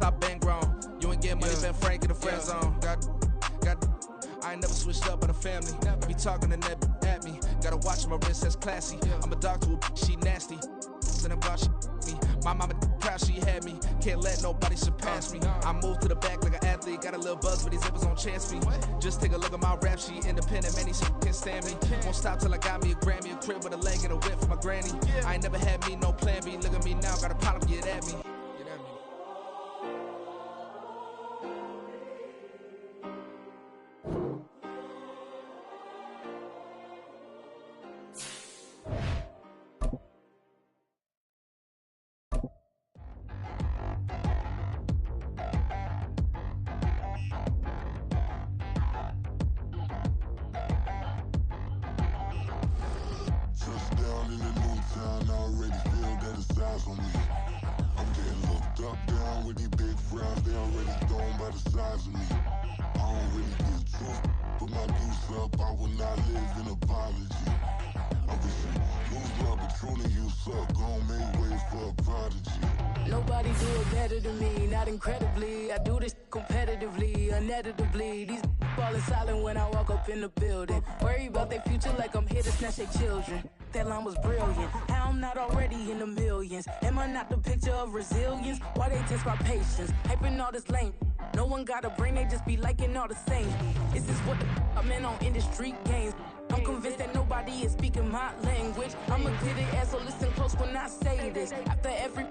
I've been grown. You ain't getting money, Ben Frank in the friend zone. I ain't never switched up on the family. Be talking to that at me. Gotta watch my wrist, that's classy. I'm a dog to a she nasty. And I'm glad she me. My mama proud she had me. Can't let nobody surpass me. I move to the back like an athlete. Got a little buzz, but these zippers don't chance me. Just take a look at my rap sheet. Independent, man, these can't stand me. Won't stop till I got me a Grammy, a crib with a leg and a whip for my granny. I ain't never had me no plan B. Look at me now, got a problem, get at me. Nobody do it better than me, not incredibly. I do this competitively, uneditably. These falling silent when I walk up in the building. Worry about their future like I'm here to snatch their children. That line was brilliant. How I'm not already in the millions? Am I not the picture of resilience? Why they test my patience? Hyping all this lame. No one got a brain, they just be liking all the same. Is this what the I'm in on industry games? I'm convinced that nobody is speaking my language. I'ma get it as so listen close when I say this. After every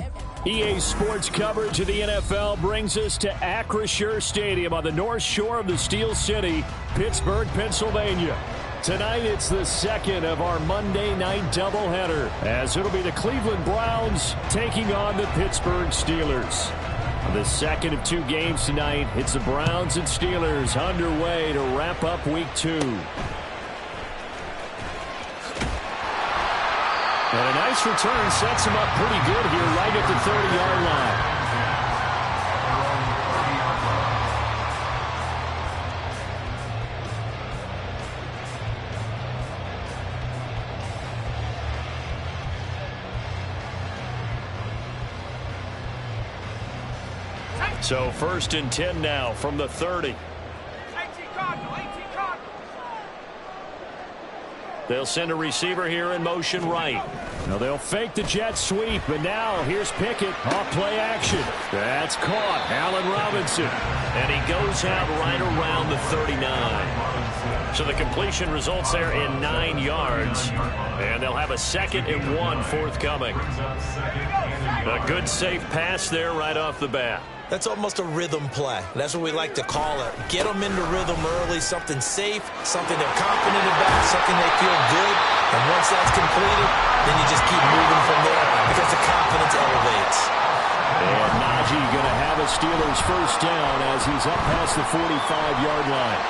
EA Sports coverage of the NFL brings us to Acrisure Stadium on the north shore of the Steel City, Pittsburgh, Pennsylvania. Tonight, it's the second of our Monday night doubleheader, as it'll be the Cleveland Browns taking on the Pittsburgh Steelers. The second of two games tonight, it's the Browns and Steelers underway to wrap up Week 2. And a nice return sets him up pretty good here right at the 30-yard line. So 1st and 10 now from the 30. They'll send a receiver here in motion right. Now they'll fake the jet sweep, and now here's Pickett off play action. That's caught. Allen Robinson. And he goes out right around the 39. So the completion results there in 9 yards. And they'll have a 2nd and 1 forthcoming. A good safe pass there right off the bat. That's almost a rhythm play. That's what we like to call it. Get them into rhythm early, something safe, something they're confident about, something they feel good. And once that's completed, then you just keep moving from there because the confidence elevates. And Najee going to have a Steelers first down as he's up past the 45-yard line.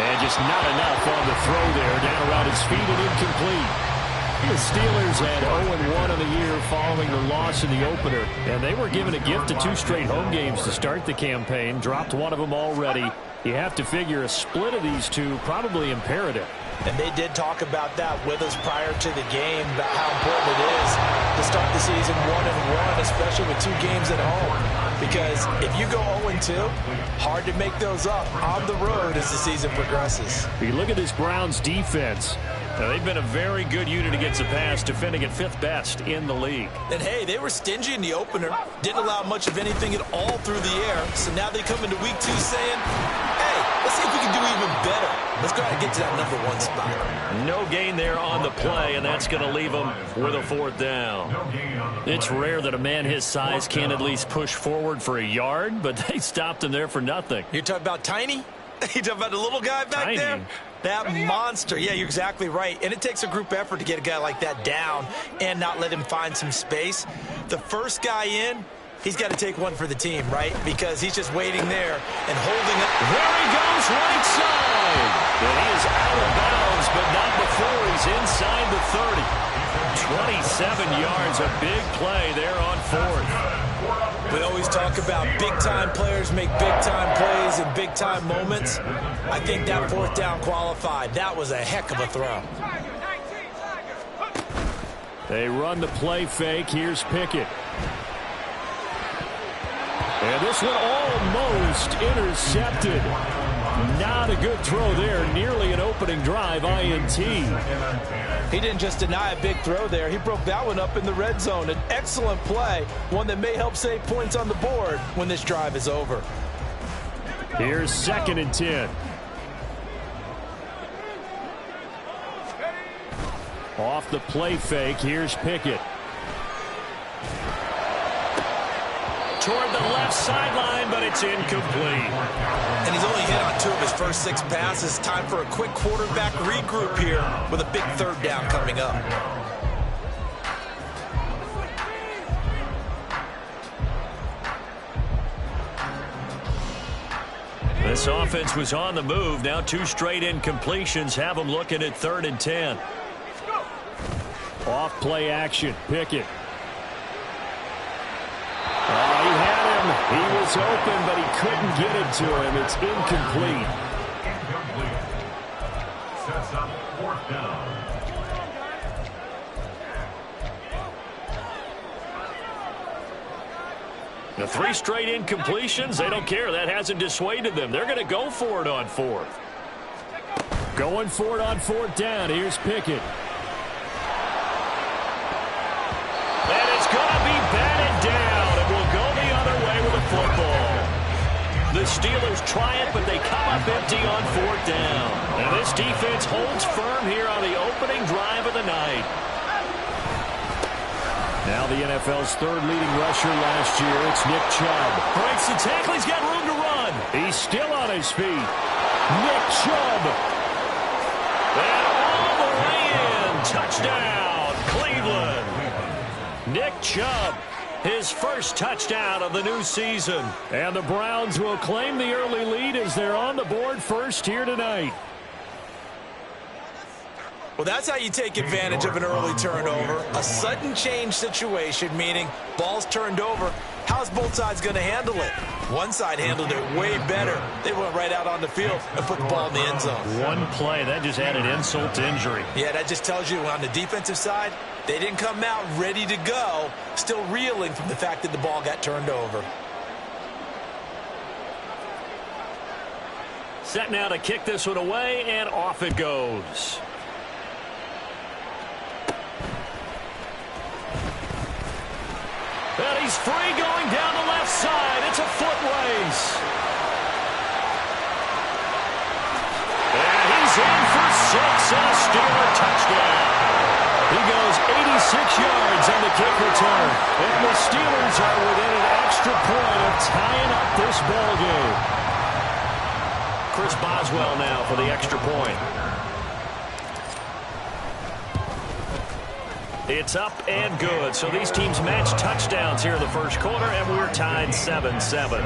And just not enough on the throw there, down around his feet and incomplete. The Steelers had 0-1 on the year following the loss in the opener, and they were given a gift of 2 straight home games to start the campaign. Dropped one of them already. You have to figure a split of these two probably imperative. And they did talk about that with us prior to the game, about how important it is to start the season 1-1, especially with 2 games at home. Because if you go 0-2, hard to make those up on the road as the season progresses. You look at this Browns defense. Now, they've been a very good unit against the pass, defending at 5th best in the league. And, hey, they were stingy in the opener. Didn't allow much of anything at all through the air. So now they come into Week 2 saying, hey, let's see if we can do even better. Let's go ahead and get to that number 1 spot. No gain there on the play, and that's going to leave them with a 4th down. It's rare that a man his size can at least push forward for a yard, but they stopped him there for nothing. You're talking about Tiny? You talking about the little guy back there? That monster. Yeah, you're exactly right. And it takes a group effort to get a guy like that down and not let him find some space. The first guy in, he's got to take one for the team, right? Because he's just waiting there and holding it. There he goes, right side. And he is out of bounds, but not before he's inside the 30. 27 yards, a big play there on 4th. We always talk about big-time players make big-time plays in big-time moments. I think that 4th down qualified. That was a heck of a throw. They run the play fake. Here's Pickett. And this one almost intercepted. Not a good throw there. Nearly an opening drive INT. He didn't just deny a big throw there. He broke that one up in the red zone. An excellent play. One that may help save points on the board when this drive is over. Here's 2nd and 10. Off the play fake, here's Pickett. Toward the left sideline, but it's incomplete. And he's only hit on 2 of his first 6 passes. Time for a quick quarterback regroup here with a big 3rd down coming up. This offense was on the move. Now 2 straight incompletions have them looking at 3rd and 10. Off play action, Pickett. Oh, he had him. He was open, but he couldn't get it to him. It's incomplete. Sets up 4th down. The 3 straight incompletions, they don't care. That hasn't dissuaded them. They're going to go for it on 4th. Going for it on 4th down. Here's Pickett. And it's going to be batted down. It will go the other way with the football. The Steelers try it, but they come up empty on 4th down. And this defense holds firm here on the opening drive of the night. Now the NFL's 3rd leading rusher last year. It's Nick Chubb. Breaks the tackle. He's got room to run. He's still on his feet. Nick Chubb. And all the way in. Touchdown, Cleveland. Nick Chubb, his first touchdown of the new season. And the Browns will claim the early lead as they're on the board first here tonight. Well, that's how you take advantage of an early turnover. A sudden change situation, meaning ball's turned over. How's both sides going to handle it? One side handled it way better. They went right out on the field and put the ball in the end zone. One play, that just added insult to injury. Yeah, that just tells you on the defensive side, they didn't come out ready to go, still reeling from the fact that the ball got turned over. Set now to kick this one away, and off it goes. And he's free going down the left side. It's a foot race. And he's in for 6 and a Steeler touchdown. He goes 86 yards on the kick return. And the Steelers are within an extra point of tying up this ball game. Chris Boswell now for the extra point. It's up and good. So these teams match touchdowns here in the first quarter, and we're tied 7-7.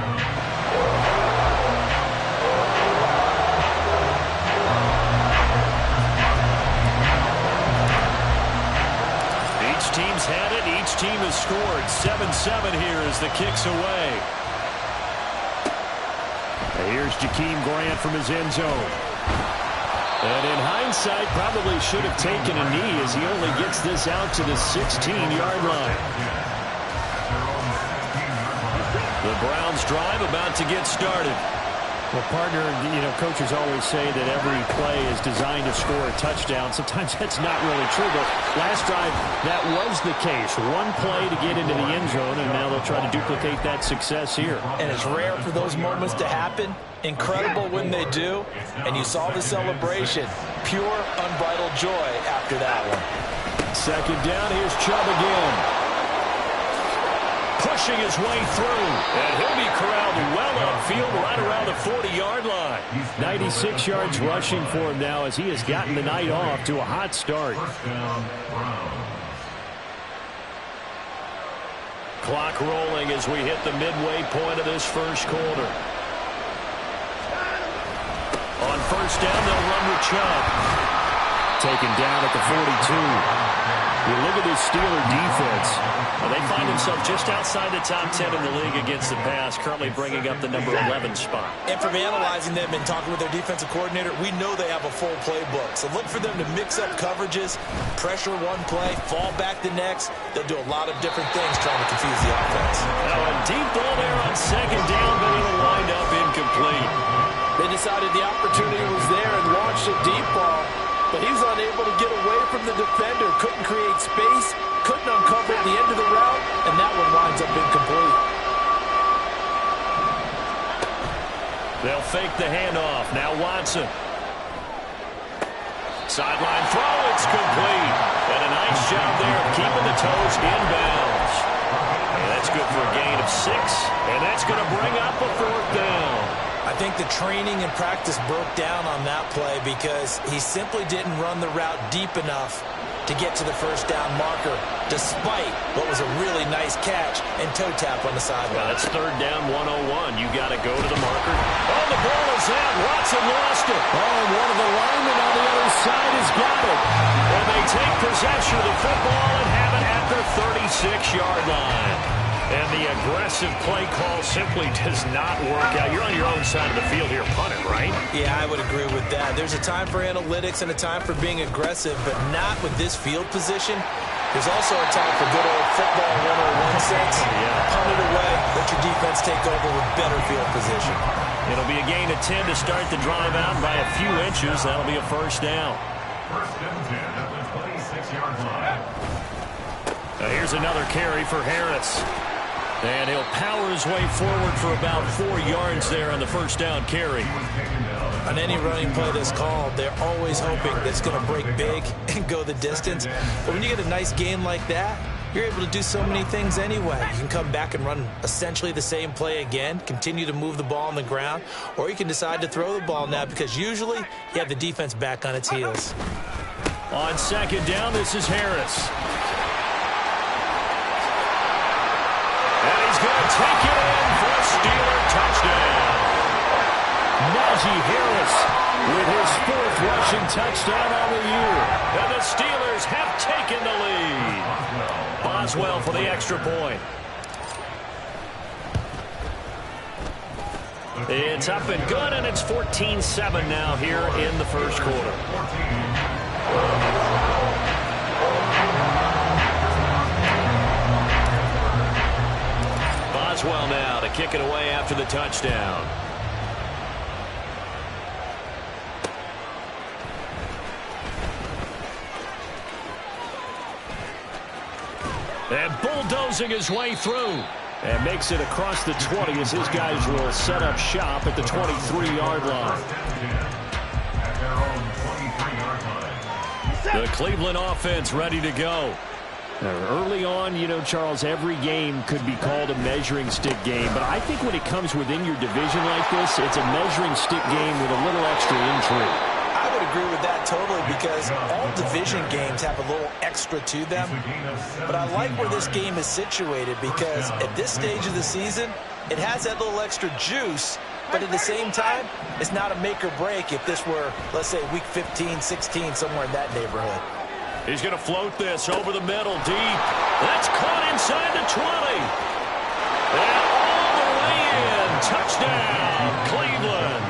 Each team's had it. Each team has scored. 7-7 here as the kick's away. Here's Jakeem Grant from his end zone. And in hindsight, probably should have taken a knee as he only gets this out to the 16-yard line. The Browns drive about to get started. Well, partner, coaches always say that every play is designed to score a touchdown. Sometimes that's not really true, but last drive, that was the case. One play to get into the end zone, and now they'll try to duplicate that success here. And it's rare for those moments to happen. Incredible when they do. And you saw the celebration. Pure, unbridled joy after that one. Second down, here's Chubb again. Pushing his way through, and he'll be corralled well upfield right around the 40-yard line. 96 yards rushing for him now as he has gotten the night off to a hot start. Clock rolling as we hit the midway point of this first quarter. On first down, they'll run with Chubb. Taken down at the 42. You look at this Steeler defense. Well, they find themselves just outside the top 10 in the league against the pass, currently bringing up the number 11 spot. And from analyzing them and talking with their defensive coordinator, we know they have a full playbook. So look for them to mix up coverages, pressure one play, fall back the next. They'll do a lot of different things trying to confuse the offense. Now a deep ball there on second They decided the opportunity was there and launched a deep ball, but he was unable to get away from the defender. Couldn't create space, couldn't uncover at the end of the route, and that one winds up incomplete. They'll fake the handoff. Now Watson. Sideline throw, it's complete. And a nice job there of keeping the toes inbounds. And that's good for a gain of 6, and that's going to bring up a 4th down. I think the training and practice broke down on that play because he simply didn't run the route deep enough to get to the first down marker, despite what was a really nice catch and toe tap on the sideline. Well, that's 3rd down 101. You got to go to the marker. Oh, the ball is out. Watson lost it. Oh, and one of the linemen on the other side has got it. And they take possession of the football and have it at their 36-yard line. And the aggressive play call simply does not work out. You're on your own side of the field here, punt it, right? Yeah, I would agree with that. There's a time for analytics and a time for being aggressive, but not with this field position. There's also a time for good old football 101 sense. Punt it away, let your defense take over with better field position. It'll be a gain of 10 to start the drive out by a few inches. That'll be a 1st down. 1st and 10 at the 26-yard line. Here's another carry for Harris. And he'll power his way forward for about 4 yards there on the 1st down carry. On any running play that's called, they're always hoping that it's going to break big and go the distance. But when you get a nice gain like that, you're able to do so many things anyway. You can come back and run essentially the same play again, continue to move the ball on the ground, or you can decide to throw the ball now because usually you have the defense back on its heels. On 2nd down, this is Harris. He's going to take it in for a Steeler touchdown. Najee Harris with his 4th rushing touchdown on the year. And the Steelers have taken the lead. Boswell for the extra point. It's up and good, and it's 14-7 now here in the 1st quarter. Boswell now to kick it away after the touchdown. And bulldozing his way through. And makes it across the 20 as his guys will set up shop at the 23-yard line. The Cleveland offense ready to go. Early on, you know, Charles, every game could be called a measuring stick game. But I think when it comes within your division like this, it's a measuring stick game with a little extra intrigue. I would agree with that totally because all division games have a little extra to them. But I like where this game is situated because at this stage of the season, it has that little extra juice. But at the same time, it's not a make or break if this were, let's say, week 15, 16, somewhere in that neighborhood. He's going to float this over the middle, deep. That's caught inside the 20. And all the way in. Touchdown, Cleveland.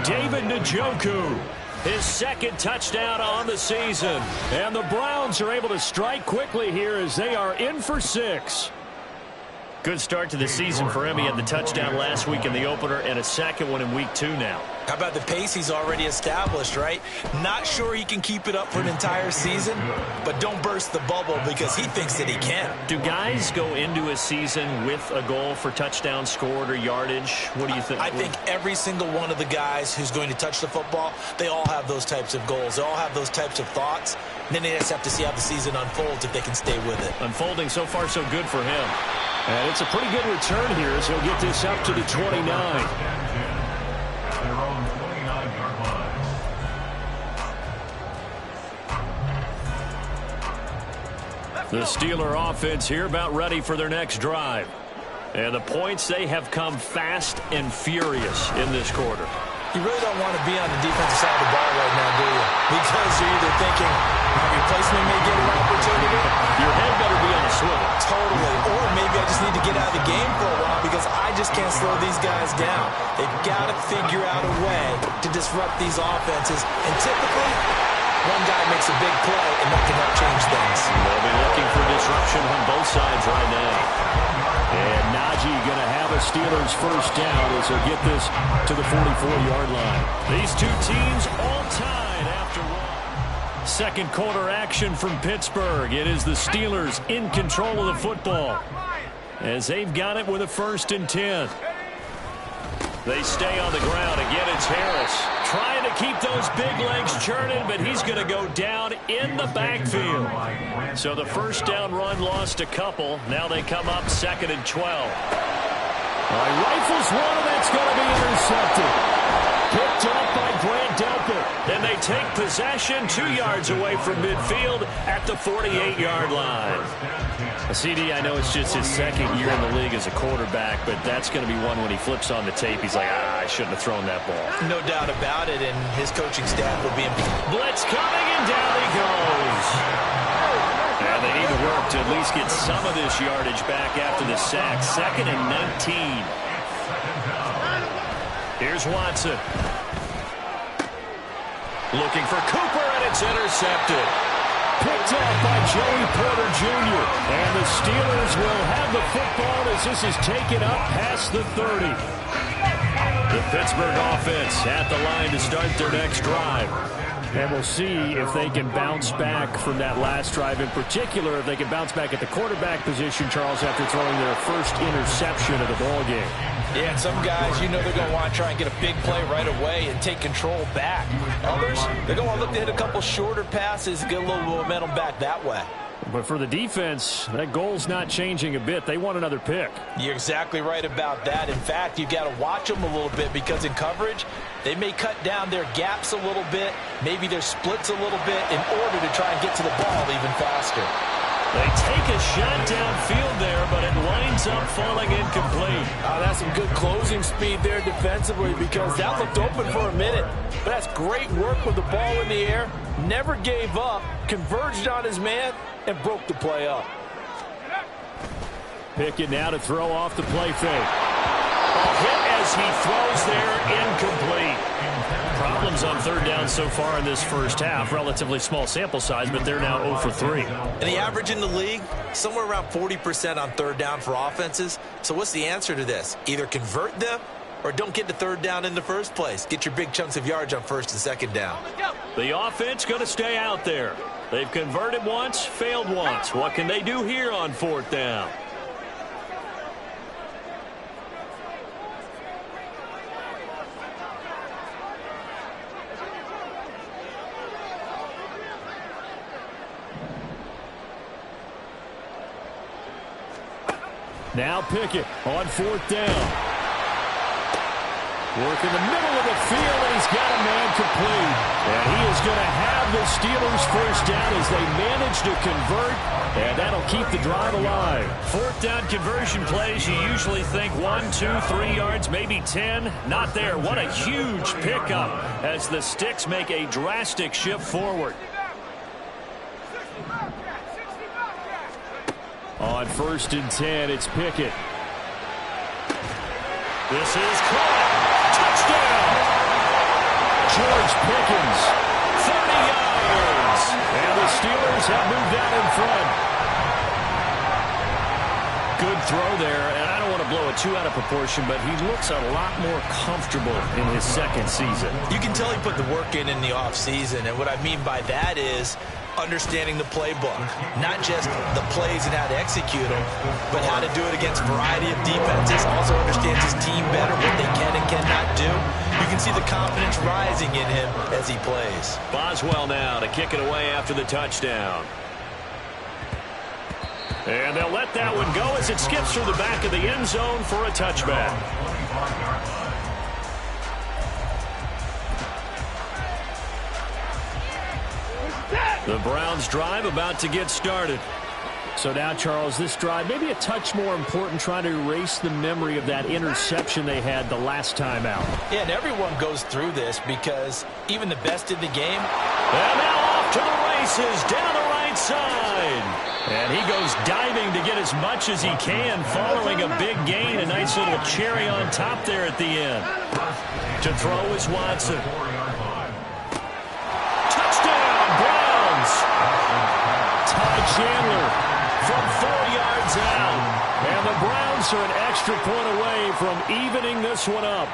David Njoku, his 2nd touchdown on the season. And the Browns are able to strike quickly here as they are in for 6. Good start to the season for him. He had the touchdown last week in the opener and a 2nd one in week 2 now. How about the pace he's already established, right? Not sure he can keep it up for an entire season, but don't burst the bubble because he thinks that he can. Do guys go into a season with a goal for touchdown scored or yardage? What do you think? I think every single one of the guys who's going to touch the football, they all have those types of goals. They all have those types of thoughts. And then they just have to see how the season unfolds if they can stay with it. Unfolding so far so good for him. And it's a pretty good return here as he'll get this up to the 29. The Steeler offense here about ready for their next drive. And the points, they have come fast and furious in this quarter. You really don't want to be on the defensive side of the ball right now, do you? Because you're either thinking, my replacement may get an opportunity. Your head better be on a swivel. Totally. Or maybe I just need to get out of the game for a while because I just can't slow these guys down. They've got to figure out a way to disrupt these offenses. And typically, one guy makes a big play, and that can help change things. They'll be looking for disruption on both sides right now. And Najee going to have it a Steelers first down as they'll get this to the 44-yard line. These two teams all tied after one. Second quarter action from Pittsburgh. It is the Steelers in control of the football as they've got it with a 1st and 10. They stay on the ground. Again, it's Harris trying to keep those big legs churning, but he's going to go down in the backfield. So the first down run lost a couple. Now they come up 2nd and 12. Rifles one, and that's going to be intercepted. Picked up by Grant Delpit. And they take possession 2 yards away from midfield at the 48-yard line. CD, I know it's just his 2nd year in the league as a quarterback, but that's going to be one when he flips on the tape. He's like, I shouldn't have thrown that ball. No doubt about it, and his coaching staff will be in. Blitz coming, and down he goes. And they need to work to at least get some of this yardage back after the sack. 2nd and 19. Here's Watson. Looking for Cooper, and it's intercepted. Picked up by Joey Porter Jr. And the Steelers will have the football as this is taken up past the 30. The Pittsburgh offense at the line to start their next drive. And we'll see if they can bounce back from that last drive. In particular, if they can bounce back at the quarterback position, Charles, after throwing their first interception of the ballgame. Yeah, and some guys, you know they're going to want to try and get a big play right away and take control back. Others, they're going to look to hit a couple shorter passes and get a little momentum back that way. But for the defense, that goal's not changing a bit. They want another pick. You're exactly right about that. In fact, you've got to watch them a little bit because in coverage, they may cut down their gaps a little bit, maybe their splits a little bit in order to try and get to the ball even faster. They take a shot downfield there, but it winds up falling incomplete. That's some good closing speed there defensively because that looked open for a minute. But that's great work with the ball in the air. Never gave up, converged on his man, and broke the play up. Pickett now to throw off the play fake. A hit as he throws there, incomplete. Problems on 3rd down so far in this first half. Relatively small sample size, but they're now 0 for 3. And the average in the league, somewhere around 40% on 3rd down for offenses. So what's the answer to this? Either convert them or don't get to 3rd down in the first place. Get your big chunks of yards on 1st and 2nd down. The offense going to stay out there. They've converted once, failed once. What can they do here on 4th down? Now Pickett on 4th down. Work in the middle of the field, and he's got a man complete. And he is going to have the Steelers first down as they manage to convert, and that'll keep the drive alive. 4th down conversion plays, you usually think 1, 2, 3 yards, maybe 10. Not there. What a huge pickup as the Sticks make a drastic shift forward. On 1st and 10, it's Pickett. This is caught. Touchdown! George Pickens, 30 yards. And the Steelers have moved out in front. Good throw there, and I don't want to blow it too out of proportion, but he looks a lot more comfortable in his 2nd season. You can tell he put the work in the offseason, and what I mean by that is understanding the playbook. Not just the plays and how to execute them, but how to do it against a variety of defenses. Also understands his team better, what they can and cannot do. You can see the confidence rising in him as he plays. Boswell now to kick it away after the touchdown. And they'll let that one go as it skips through the back of the end zone for a touchback. The Browns drive about to get started. So now, Charles, this drive maybe a touch more important, trying to erase the memory of that interception they had the last time out. Yeah, and everyone goes through this because even the best in the game. And now off to the races down the right side. And he goes diving to get as much as he can following a big gain. A nice little cherry on top there at the end. To throw is Watson. Touchdown, Browns. Ty Chandler from 4 yards out. And the Browns are an extra point away from evening this one up.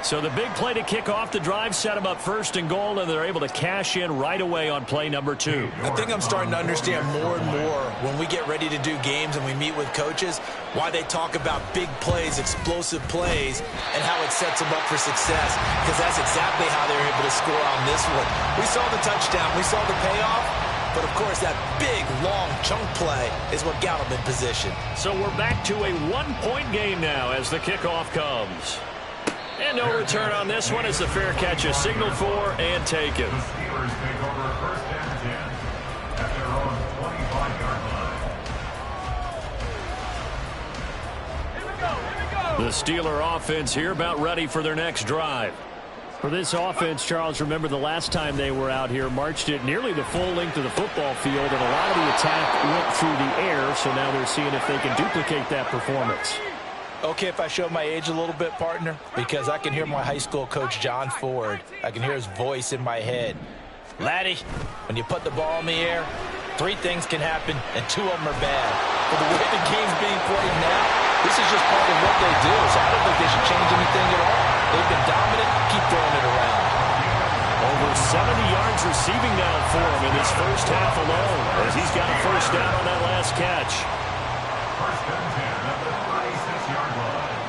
So the big play to kick off the drive set them up first and goal, and they're able to cash in right away on play number 2. I think I'm starting to understand more and more when we get ready to do games and we meet with coaches why they talk about big plays, explosive plays, and how it sets them up for success, because that's exactly how they're able to score on this one. We saw the touchdown. We saw the payoff. But, of course, that big, long chunk play is what got them in position. So we're back to a one-point game now as the kickoff comes. And no return on this one as the fair catch is signaled for and taken. The Steelers take over first and 10 at their own 25-yard line. The Steeler offense here about ready for their next drive. For this offense, Charles, remember the last time they were out here, marched it nearly the full length of the football field, and a lot of the attack went through the air, so now they're seeing if they can duplicate that performance. Okay, if I show my age a little bit, partner, because I can hear my high school coach, John Ford. I can hear his voice in my head. Laddie, when you put the ball in the air, 3 things can happen, and 2 of them are bad. But the way the game's being played now, this is just part of what they do, so I don't think they should change anything at all. They've been dominant. Keep throwing it around. Over 70 yards receiving down for him in his first half alone, as he's got a first down on that last catch. First and 10 at the 36-yard line.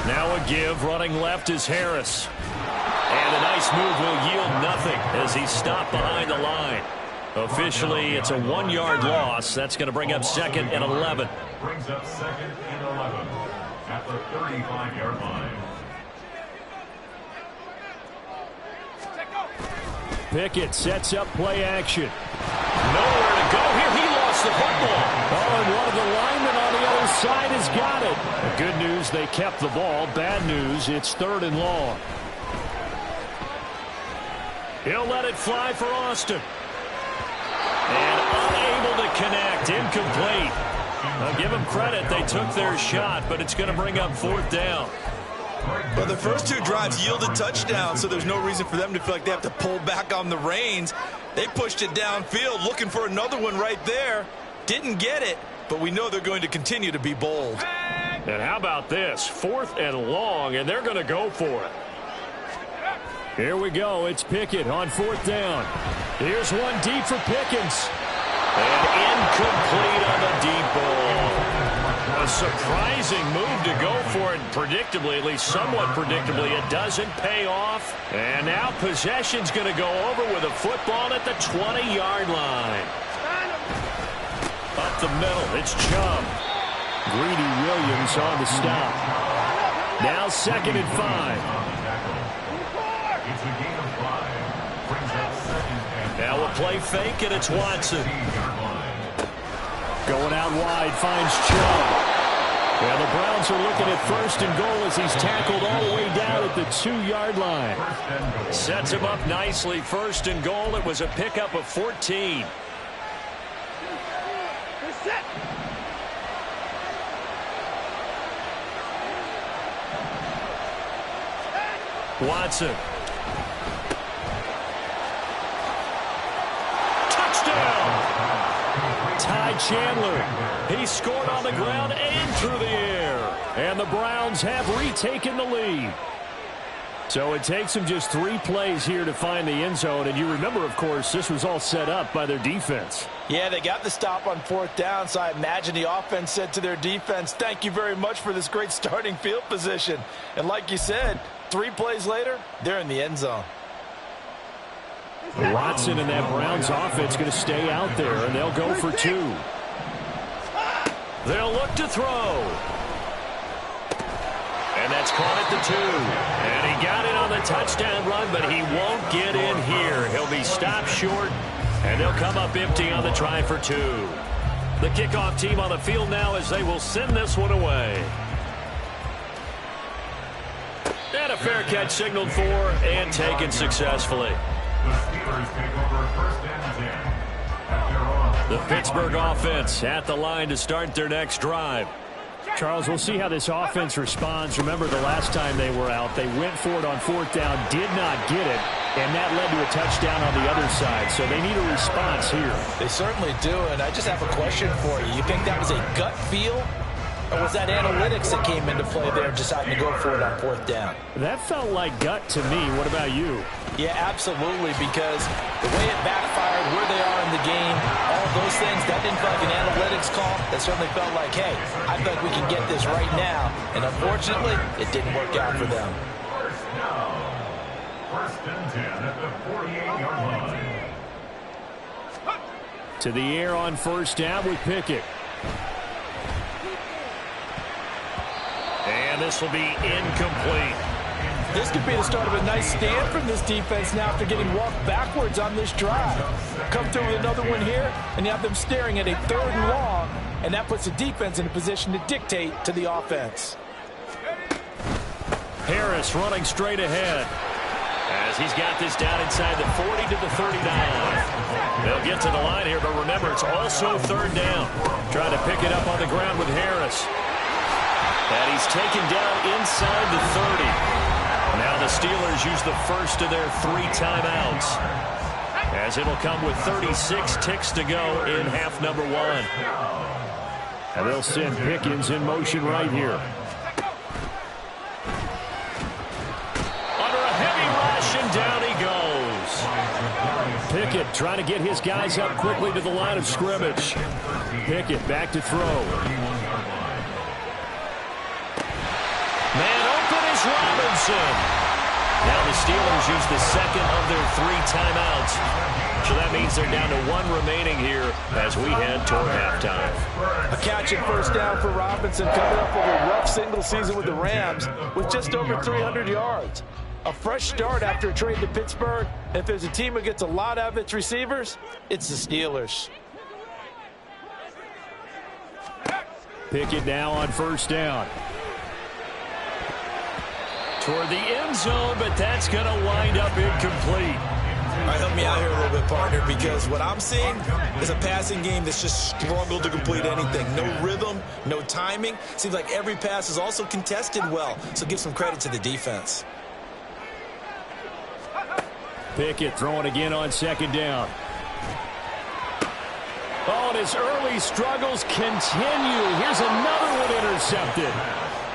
Now a give, running left is Harris. And a nice move will yield nothing as he's stopped behind the line. Officially, it's a 1-yard loss. That's going to bring up 2nd and 11. Brings up 2nd and 11 at the 35-yard line. Pickett sets up play action. Nowhere to go here. He lost the football. Oh, and one of the linemen on the other side has got it. The good news, they kept the ball. Bad news, it's 3rd and long. He'll let it fly for Austin. And unable to connect. Incomplete. I'll give them credit. They took their shot, but it's going to bring up 4th down. Well, the first 2 drives yielded touchdowns, so there's no reason for them to feel like they have to pull back on the reins. They pushed it downfield, looking for another one right there. Didn't get it, but we know they're going to continue to be bold. And how about this? 4th and long, and they're going to go for it. Here we go. It's Pickett on 4th down. Here's one deep for Pickens. And incomplete on the deep ball. A surprising move to go for it. Predictably, at least somewhat predictably, it doesn't pay off. And now possession's going to go over with a football at the 20-yard line. Up the middle, it's Chubb. Greedy Williams on the stop. Now 2nd and 5. It's a gain of 5. Brings up 2nd and Now a play fake, and it's Watson. 15-yard line. Going out wide, finds Chubb. And the Browns are looking at 1st and goal as he's tackled all the way down at the 2-yard line. Sets him up nicely. 1st and goal. It was a pickup of 14. Watson. Touchdown! Ty Chandler. He scored on the ground and through the air. And the Browns have retaken the lead. So it takes them just 3 plays here to find the end zone. And you remember, of course, this was all set up by their defense. Yeah, they got the stop on 4th down, so I imagine the offense said to their defense, thank you very much for this great starting field position. And like you said, 3 plays later, they're in the end zone. Watson and that Browns offense going to stay out there, and they'll go for 2. They'll look to throw. And that's caught at the 2. And he got it on the touchdown run, but he won't get in here. He'll be stopped short, and they'll come up empty on the try for 2. The kickoff team on the field now as they will send this one away. And a fair catch signaled for and taken successfully. The Steelers take over 1st and 10 at their own. The Pittsburgh offense at the line to start their next drive. Charles, we'll see how this offense responds. Remember the last time they were out, they went for it on 4th down, did not get it. And that led to a touchdown on the other side, so they need a response here. They certainly do, and I just have a question for you. You think that was a gut feel, or was that analytics that came into play there deciding to go for it on 4th down? That felt like gut to me. What about you? Yeah, absolutely, because the way it backfired, where they are in the game, all those things, that didn't feel like an analytics call. That certainly felt like, hey, I feel like we can get this right now. And unfortunately, it didn't work out for them. First and 10 at the 48-yard line. To the air on 1st down with Pickett. And this will be incomplete. This could be the start of a nice stand from this defense now after getting walked backwards on this drive. Come through with another one here, and you have them staring at a 3rd and long, and that puts the defense in a position to dictate to the offense. Harris running straight ahead as he's got this down inside the 40 to the 39. They'll get to the line here, but remember, it's also 3rd down. Trying to pick it up on the ground with Harris. And he's taken down inside the 30. Now the Steelers use the first of their 3 timeouts, as it'll come with 36 ticks to go in half number 1. And they'll send Pickens in motion right here. Under a heavy rush, and down he goes. Pickett trying to get his guys up quickly to the line of scrimmage. Pickett back to throw. Man open is Robinson. Now the Steelers use the second of their 3 timeouts. So that means they're down to 1 remaining here as we head toward halftime. A catch and 1st down for Robinson, coming up with a rough single season with the Rams with just over 300 yards. A fresh start after a trade to Pittsburgh. If there's a team that gets a lot out of its receivers, it's the Steelers. Pickett now on 1st down. Toward the end zone, but that's going to wind up incomplete. All right, help me out here a little bit, partner, because what I'm seeing is a passing game that's just struggled to complete anything. No rhythm, no timing. Seems like every pass is also contested well, so give some credit to the defense. Pickett throwing again on 2nd down. Oh, and his early struggles continue. Here's another one intercepted.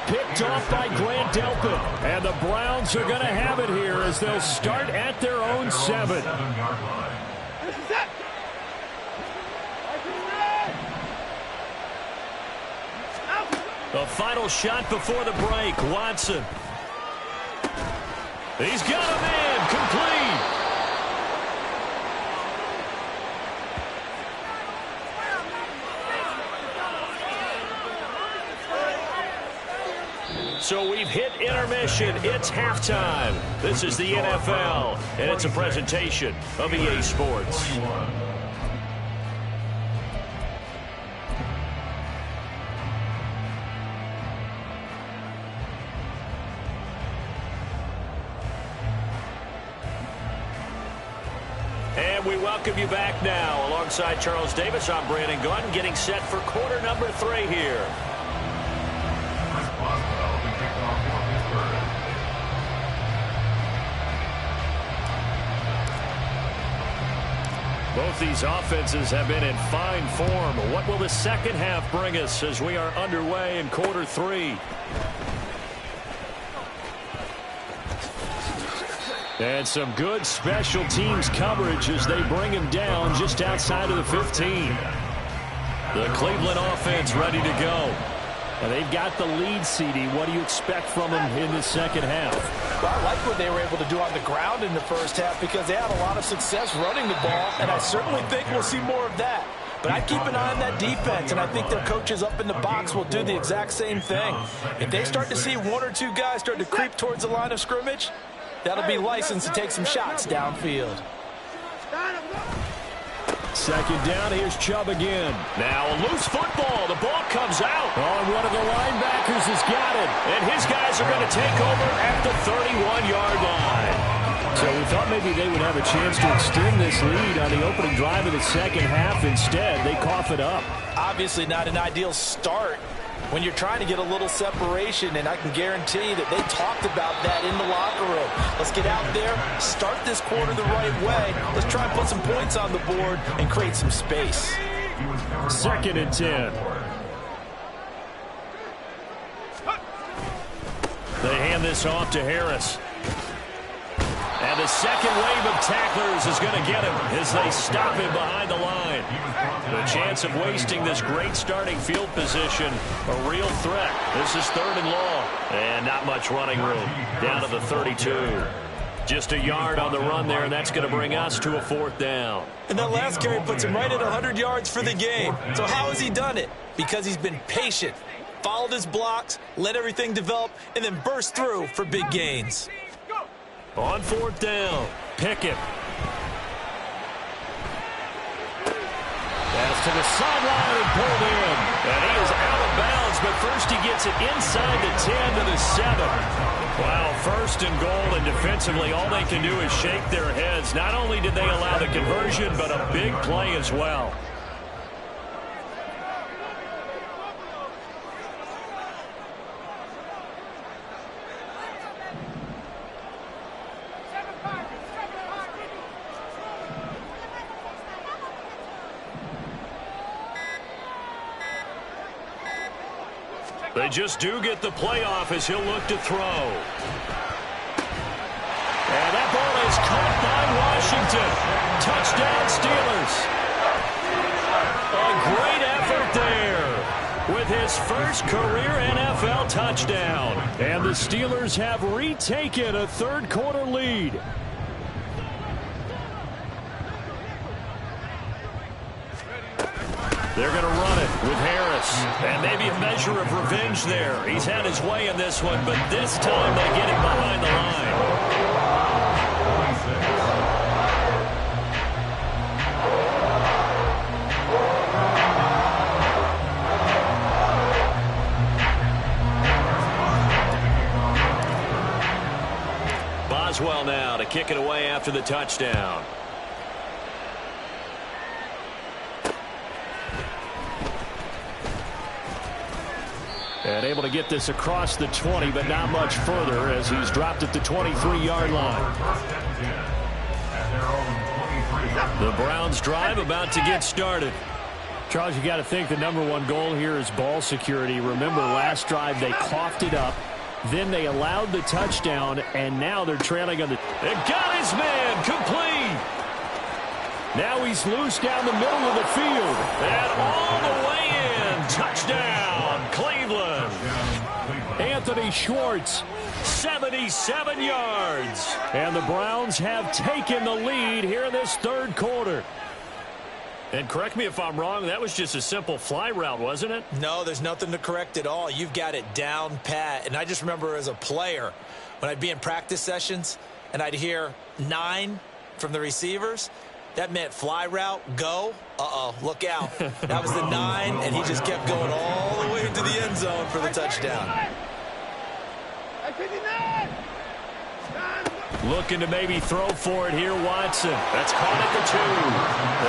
Picked off by Grant Delpit. And the Browns are going to have it here as they'll start at their own 7. The final shot before the break. Watson. He's got him in. Complete. So we've hit intermission. It's halftime. This is the NFL, and it's a presentation of EA Sports. And we welcome you back now. Alongside Charles Davis, I'm Brandon Gunn, getting set for quarter number 3 here. Both these offenses have been in fine form. What will the second half bring us as we are underway in quarter 3? And some good special teams coverage as they bring him down just outside of the 15. The Cleveland offense ready to go. And they've got the lead, CD. What do you expect from them in the second half? Well, I like what they were able to do on the ground in the first half because they had a lot of success running the ball, and I certainly think we'll see more of that. But I keep an eye on that defense, and I think their coaches up in the box will do the exact same thing. If they start to see 1 or 2 guys start to creep towards the line of scrimmage, that'll be licensed to take some shots downfield. Second down, here's Chubb again. Now a loose football. The ball comes out. Oh, and one of the linebackers has got it. And his guys are going to take over at the 31-yard line. So we thought maybe they would have a chance to extend this lead on the opening drive of the second half. Instead, they cough it up. Obviously not an ideal start when you're trying to get a little separation, and I can guarantee you that they talked about that in the locker room. Let's get out there, start this quarter the right way. Let's try and put some points on the board and create some space. 2nd and 10. They hand this off to Harris. And the second wave of tacklers is going to get him as they stop him behind the line. The chance of wasting this great starting field position, a real threat. This is 3rd and long. And not much running room. Down to the 32. Just a yard on the run there, and that's going to bring us to a 4th down. And that last carry puts him right at 100 yards for the game. So how has he done it? Because he's been patient, followed his blocks, let everything develop, and then burst through for big gains. On 4th down, Pickett. Pass to the sideline and pulled in. And he is out of bounds, but first he gets it inside the 10 to the 7. Wow, 1st and goal, and defensively all they can do is shake their heads. Not only did they allow the conversion, but a big play as well. They just do get the playoff as he'll look to throw. And that ball is caught by Washington. Touchdown, Steelers. A great effort there with his first career NFL touchdown. And the Steelers have retaken a 3rd quarter lead. They're going to run it with Harris. And maybe a measure of revenge there. He's had his way in this one, but this time they get him behind the line. Boswell now to kick it away after the touchdown. And able to get this across the 20, but not much further as he's dropped at the 23-yard line. The Browns drive about to get started. Charles, you got to think the #1 goal here is ball security. Remember, last drive they coughed it up. Then they allowed the touchdown, and now they're trailing on the... They got his man complete. Now he's loose down the middle of the field. And all the way in. Touchdown, Cleveland. Anthony Schwartz, 77 yards. And the Browns have taken the lead here in this 3rd quarter. And correct me if I'm wrong, that was just a simple fly route, wasn't it? No, there's nothing to correct at all. You've got it down pat. And I just remember as a player, when I'd be in practice sessions and I'd hear 9 from the receivers, that meant fly route, go. Uh-oh, look out. That was the 9, and he just kept going all the way to the end zone for the touchdown. Looking to maybe throw for it here, Watson. That's caught at the 2.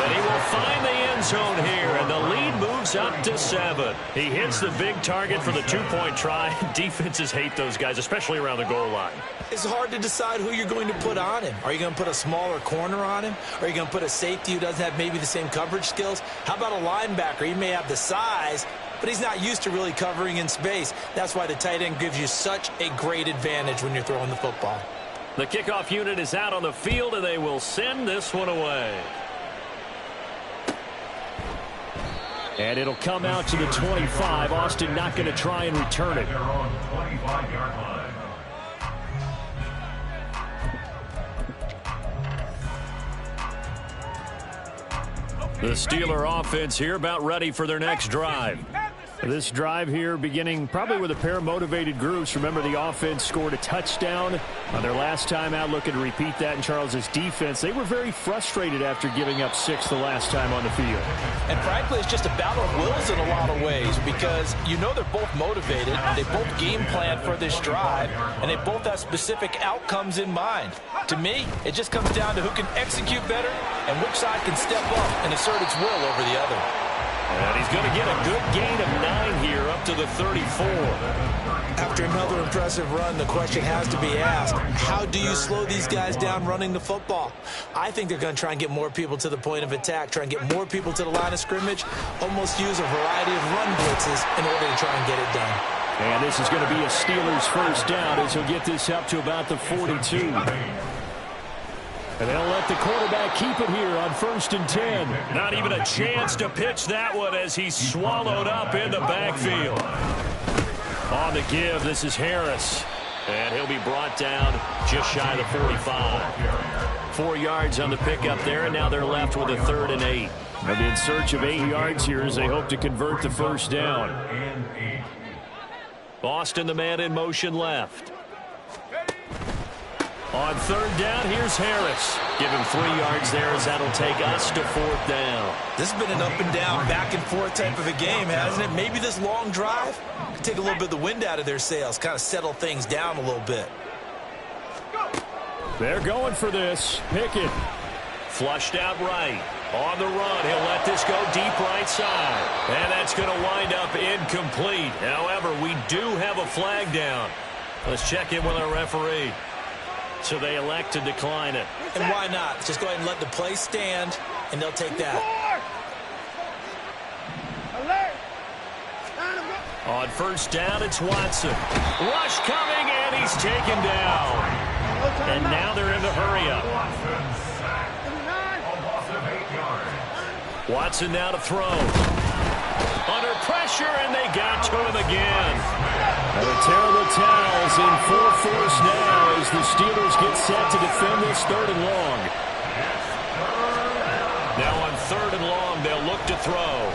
And he will find the end zone here, and the lead moves up to 7. He hits the big target for the 2-point try. Defenses hate those guys, especially around the goal line. It's hard to decide who you're going to put on him. Are you going to put a smaller corner on him? Or are you going to put a safety who doesn't have maybe the same coverage skills? How about a linebacker? He may have the size, but he's not used to really covering in space. That's why the tight end gives you such a great advantage when you're throwing the football. The kickoff unit is out on the field, and they will send this one away. And it'll come out to the 25. Austin not going to try and return it. The Steeler offense here about ready for their next drive. This drive here beginning probably with a pair of motivated groups. Remember, the offense scored a touchdown on their last time out. Looking to repeat that in Charles's defense. They were very frustrated after giving up 6 the last time on the field. And frankly, it's just a battle of wills in a lot of ways because you know they're both motivated. They both game plan for this drive, and they both have specific outcomes in mind. To me, it just comes down to who can execute better and which side can step up and assert its will over the other. And he's going to get a good gain of 9 here up to the 34. After another impressive run, the question has to be asked, how do you slow these guys down running the football? I think they're going to try and get more people to the point of attack, try and get more people to the line of scrimmage, almost use a variety of run blitzes in order to try and get it done. And this is going to be a Steelers first down as he'll get this up to about the 42. And they'll let the quarterback keep it here on 1st and 10. Not even a chance to pitch that one as he's swallowed up in the backfield. On the give, this is Harris. And he'll be brought down just shy of the 45. 4 yards on the pickup there, and now they're left with a 3rd and 8. They'll be in search of 8 yards here as they hope to convert the first down. Boston, the man in motion left. On 3rd down, here's Harris. Give him 3 yards there as that'll take us to 4th down. This has been an up and down, back and forth type of a game, hasn't it? Maybe this long drive could take a little bit of the wind out of their sails, kind of settle things down a little bit. They're going for this. Pickett. Flushed out right. On the run, he'll let this go deep right side. And that's going to wind up incomplete. However, we do have a flag down. Let's check in with our referee. So they elect to decline it. And why not? Just go ahead and let the play stand, and they'll take that. On 1st down, it's Watson. Rush coming, and he's taken down. And now they're in the hurry-up. Watson now to throw. Under pressure, and they got to him again. And a terrible towels in full force now as the Steelers get set to defend this 3rd and long. Now on 3rd and long, they'll look to throw.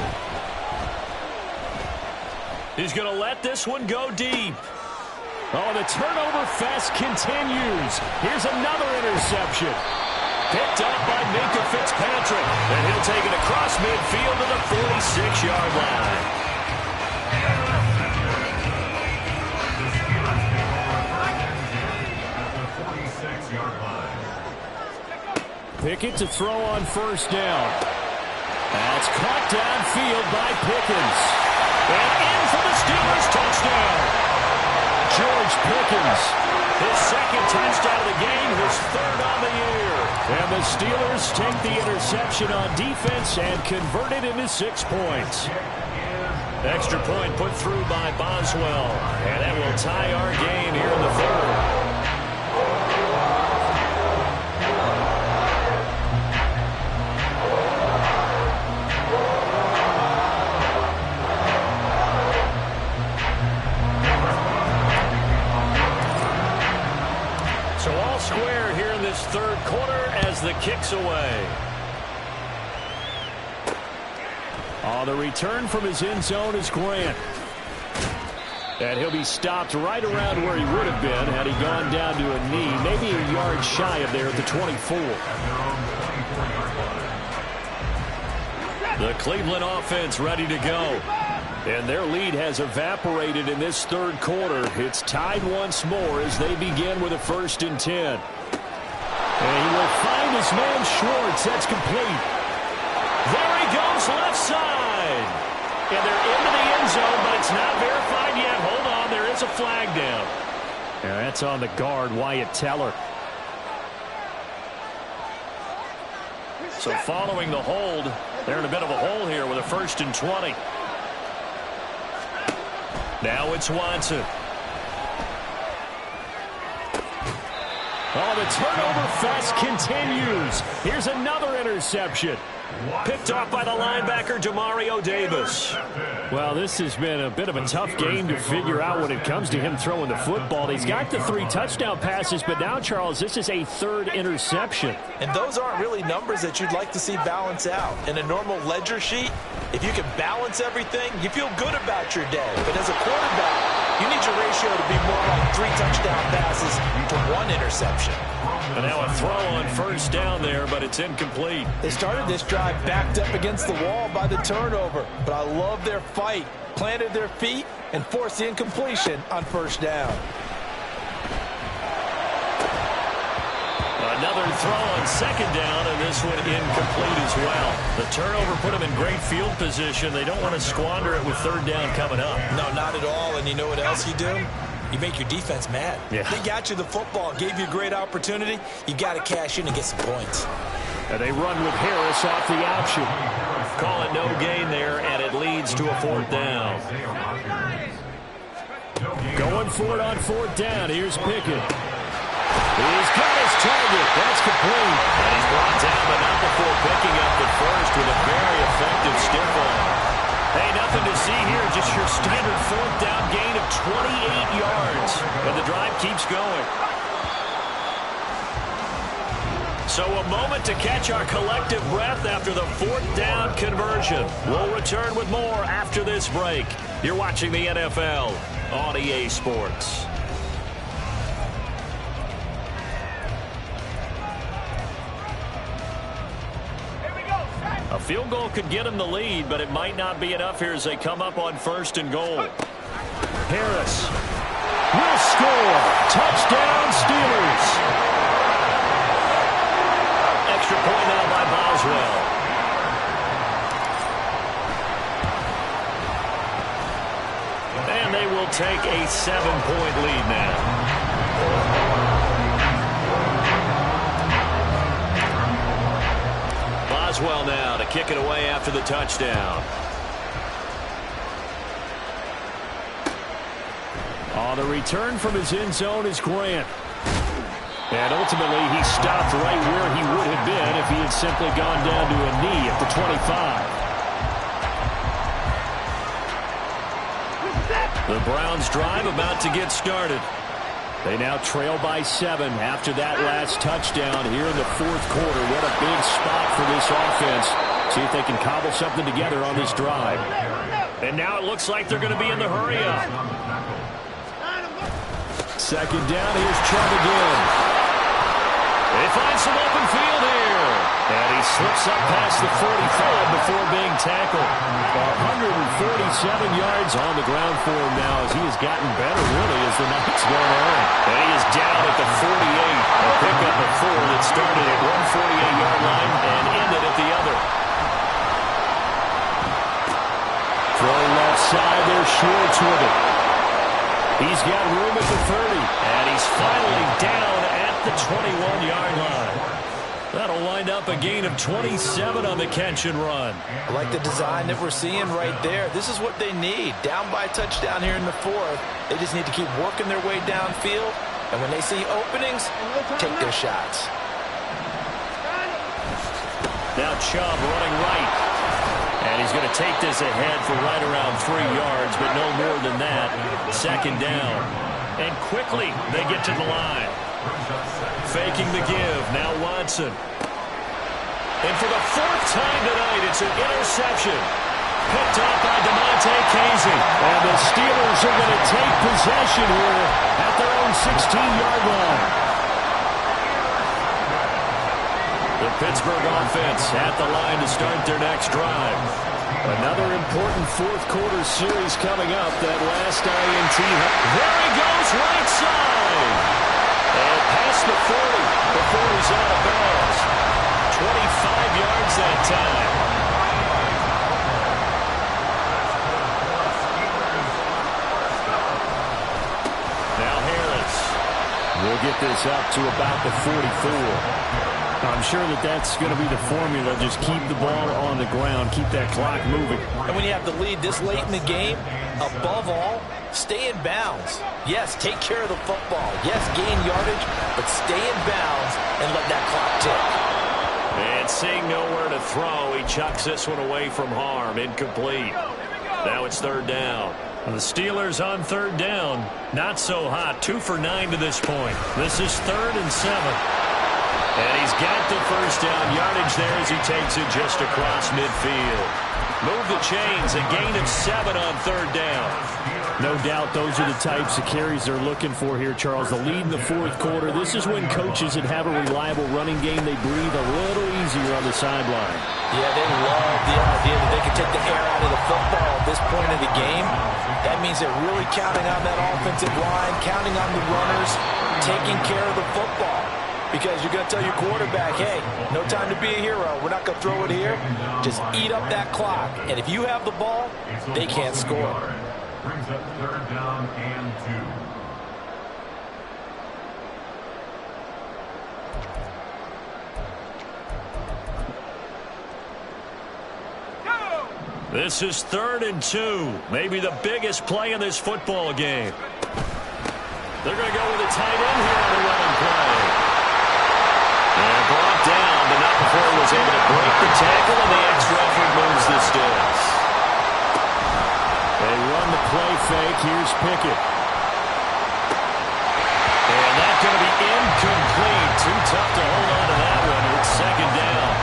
He's going to let this one go deep. Oh, the turnover fest continues. Here's another interception. Picked up by Minkah Fitzpatrick. And he'll take it across midfield to the 46-yard line. Pickett to throw on 1st down. That's caught downfield by Pickens. And in for the Steelers touchdown. George Pickens, his 2nd touchdown of the game, his 3rd on the year. And the Steelers take the interception on defense and convert it into 6 points. Extra point put through by Boswell. And that will tie our game here in the 3rd. Square here in this 3rd quarter as the kick's away. The return from his end zone is Grant. And he'll be stopped right around where he would have been had he gone down to a knee, maybe a yard shy of there at the 24. The Cleveland offense ready to go. And their lead has evaporated in this 3rd quarter. It's tied once more as they begin with a 1st and 10. And he will find his man Schwartz. That's complete. There he goes left side. And they're into the end zone, but it's not verified yet. Hold on, there is a flag down. And that's on the guard, Wyatt Teller. So following the hold, they're in a bit of a hole here with a 1st and 20. Now it's Watson. Oh, the turnover fest continues. Here's another interception. Picked off by the linebacker, Demario Davis. Well, this has been a bit of a tough game to figure out when it comes to him throwing the football. He's got the 3 touchdown passes, but now, Charles, this is a 3rd interception. And those aren't really numbers that you'd like to see balance out. In a normal ledger sheet, if you can balance everything, you feel good about your day. But as a quarterback, you need your ratio to be more like 3 touchdown passes to 1 interception. And now a throw on 1st down there, but it's incomplete. They started this drive backed up against the wall by the turnover, but I love their fight. Planted their feet and forced the incompletion on 1st down. A Another throw on second down, and this one incomplete as well. The turnover put them in great field position. They don't want to squander it with third down coming up. No, not at all. And you know what else you do? You make your defense mad. Yeah. They got you the football, gave you a great opportunity. You got to cash in and get some points. And they run with Harris off the option. Call it no gain there, and it leads to a fourth down. Going for it on fourth down. Here's Pickett. He's got his target. That's complete. And he's brought down, but not before picking up the first with a very effective stiff arm. Hey, nothing to see here. Just your standard fourth down gain of 28 yards. But the drive keeps going. So a moment to catch our collective breath after the fourth down conversion. We'll return with more after this break. You're watching the NFL on EA Sports. A field goal could get them the lead, but it might not be enough here as they come up on first and goal. Harris will score. Touchdown, Steelers. Extra point now by Boswell. And they will take a 7-point lead now. Boswell now to kick it away after the touchdown. On the return from his end zone is Grant. And ultimately, he stopped right where he would have been if he had simply gone down to a knee at the 25. The Browns drive about to get started. They now trail by 7 after that last touchdown here in the fourth quarter. What a big spot for this offense. See if they can cobble something together on this drive. And now it looks like they're going to be in the hurry-up. Second down, here's Chubb again. They find some open field here. And he slips up past the 45 before being tackled. 147 yards on the ground for him now as he has gotten better, really, as the night's gone on. And he is down at the 48. A pickup of 4 that started at 148-yard line and ended at the other. Throw left side there, Schwartz with it. He's got room at the 30. And he's finally down at the 21-yard line. That'll wind up a gain of 27 on the catch and run. I like the design that we're seeing right there. This is what they need. Down by a touchdown here in the fourth. They just need to keep working their way downfield. And when they see openings, take their shots. Now Chubb running right. And he's going to take this ahead for right around 3 yards, but no more than that. Second down. And quickly they get to the line. Faking the give. Now Watson. And for the 4th time tonight, it's an interception. Picked up by DeMonte Casey. And the Steelers are going to take possession here at their own 16-yard line. The Pittsburgh offense at the line to start their next drive. Another important fourth quarter series coming up. That last INT. There he goes, right side. And past the 40 before he's out of bounds. 25 yards that time. Now Harris will get this up to about the 44. I'm sure that that's going to be the formula. Just keep the ball on the ground. Keep that clock moving. And when you have the lead this late in the game, above all, stay in bounds. Yes, take care of the football. Yes, gain yardage, but stay in bounds and let that clock tick. And seeing nowhere to throw, he chucks this one away from harm. Incomplete. Now it's third down. The Steelers on third down. Not so hot. 2 for 9 to this point. This is 3rd and 7. And he's got the first down yardage there as he takes it just across midfield. Move the chains, a gain of 7 on third down. No doubt those are the types of carries they're looking for here, Charles. The lead in the fourth quarter. This is when coaches that have a reliable running game, they breathe a little easier on the sideline. Yeah, they love the idea that they can take the air out of the football at this point of the game. That means they're really counting on that offensive line, counting on the runners, taking care of the football. because you're going to tell your quarterback, hey, no time to be a hero. We're not going to throw it here. Just eat up that clock. And if you have the ball, they can't score. Brings up 3rd down and 2. This is 3rd and 2. Maybe the biggest play in this football game. They're going to go with a tight end here on the running play. And brought down, but not before he was able to break the tackle, and the ex-referee moves the sticks. They run the play fake. Here's Pickett. And that's going to be incomplete. Too tough to hold on to that one. It's 2nd down.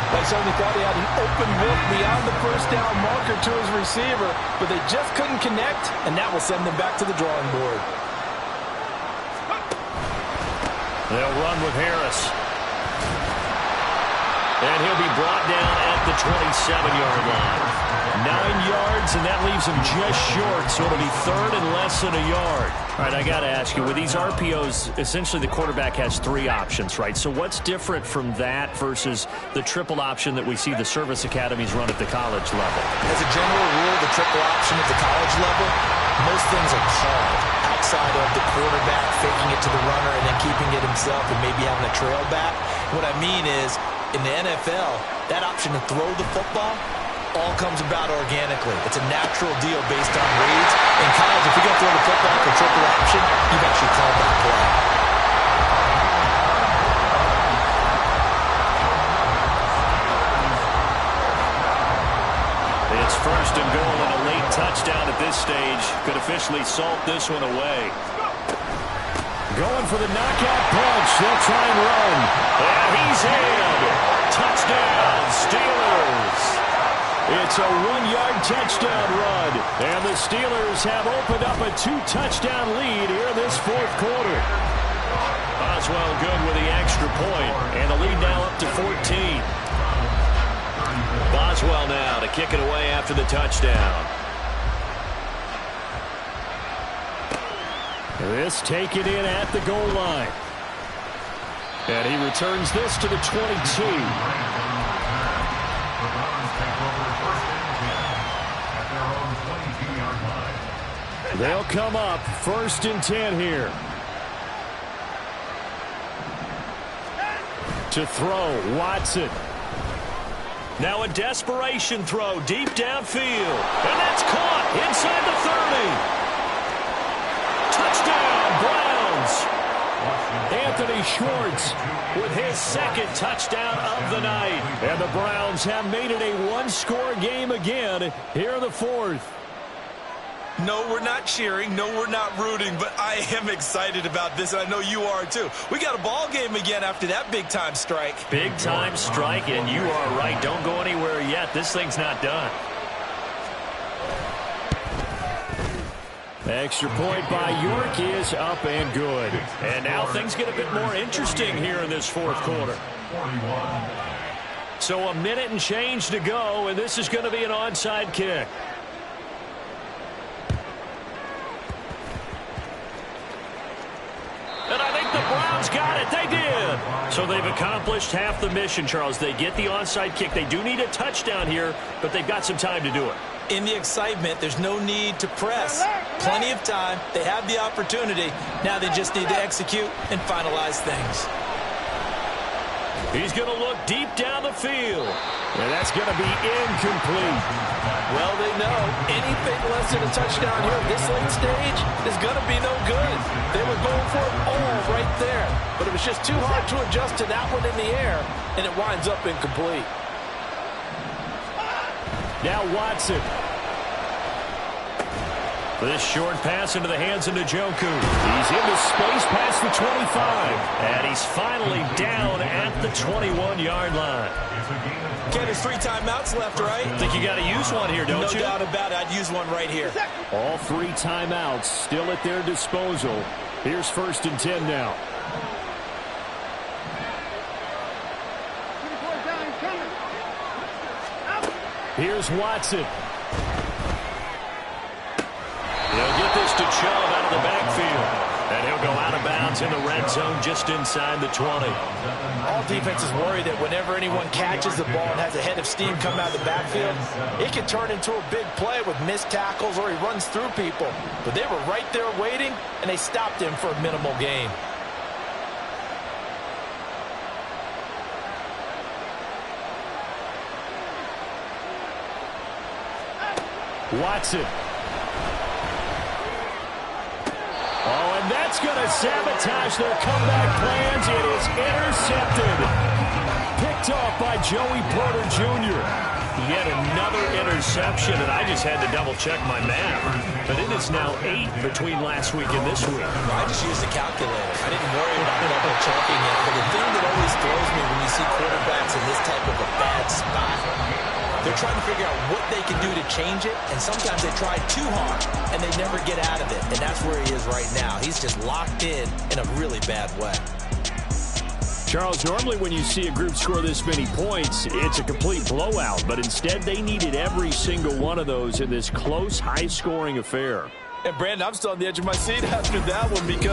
They certainly thought he had an open look beyond the 1st down marker to his receiver, but they just couldn't connect, and that will send them back to the drawing board. They'll run with Harris. And he'll be brought down at the 27-yard line. 9 yards, and that leaves him just short, so it'll be 3rd and less than a yard. All right, I got to ask you, with these RPOs, essentially the quarterback has 3 options, right? So what's different from that versus the triple option that we see the service academies run at the college level? As a general rule, the triple option at the college level, most things are called outside of the quarterback faking it to the runner and then keeping it himself and maybe having a trail back. What I mean is, in the NFL, that option to throw the football all comes about organically. It's a natural deal based on reads. In college, if you're going to throw the football for triple option, you've actually called that play. It's 1st and goal, and a late touchdown at this stage could officially salt this one away. Going for the knockout punch. They'll try and run. And he's in. Touchdown, Steelers. It's a 1-yard touchdown run. And the Steelers have opened up a 2-touchdown lead here in this 4th quarter. Boswell good with the extra point. And the lead now up to 14. Boswell now to kick it away after the touchdown. This taken in at the goal line. And he returns this to the 22. They'll come up 1st and 10 here. To throw, Watson. Now a desperation throw deep downfield. And that's caught inside the 30. Touchdown, Browns. Anthony Schwartz with his 2nd touchdown of the night. And the Browns have made it a 1-score game again here in the 4th. No, we're not cheering. No, we're not rooting. But I am excited about this, and I know you are too. We got a ball game again after that big-time strike. Big-time strike, and you are right. Don't go anywhere yet. This thing's not done. Extra point by York is up and good. And now things get a bit more interesting here in this 4th quarter. So a minute and change to go, and this is going to be an onside kick. And I think the Browns got it. They did. So they've accomplished half the mission, Charles. They get the onside kick. They do need a touchdown here, but they've got some time to do it. In the excitement, there's no need to press. Plenty of time. They have the opportunity. Now they just need to execute and finalize things. He's going to look deep down the field. And that's going to be incomplete. Well, they know anything less than a touchdown here at this late stage is going to be no good. They were going for it all right there. But it was just too hard to adjust to that one in the air, and it winds up incomplete. Now Watson. This short pass into the hands of Njoku. He's into space past the 25. And he's finally down at the 21-yard line. Ken, there's 3 timeouts left, right? I think you got to use one here, don't you? No doubt about it. I'd use one right here. All 3 timeouts still at their disposal. Here's 1st and 10 now. Here's Watson. He'll get this to Chubb out of the backfield. And he'll go out of bounds in the red zone just inside the 20. All defenses worry that whenever anyone catches the ball and has a head of steam come out of the backfield, it can turn into a big play with missed tackles or he runs through people. But they were right there waiting, and they stopped him for a minimal gain. Watson. Oh, and that's going to sabotage their comeback plans. It is intercepted. Picked off by Joey Porter Jr. Yet another interception, and I just had to double-check my math. But it is now 8 between last week and this week. I just used the calculator. I didn't worry about double-checking it. But the thing that always throws me when you see quarterbacks in this type of a bad spot, they're trying to figure out what they can do to change it, and sometimes they try too hard, and they never get out of it. And that's where he is right now. He's just locked in a really bad way. Charles, normally when you see a group score this many points, it's a complete blowout. But instead, they needed every single one of those in this close, high-scoring affair. And, Brandon, I'm still on the edge of my seat after that one because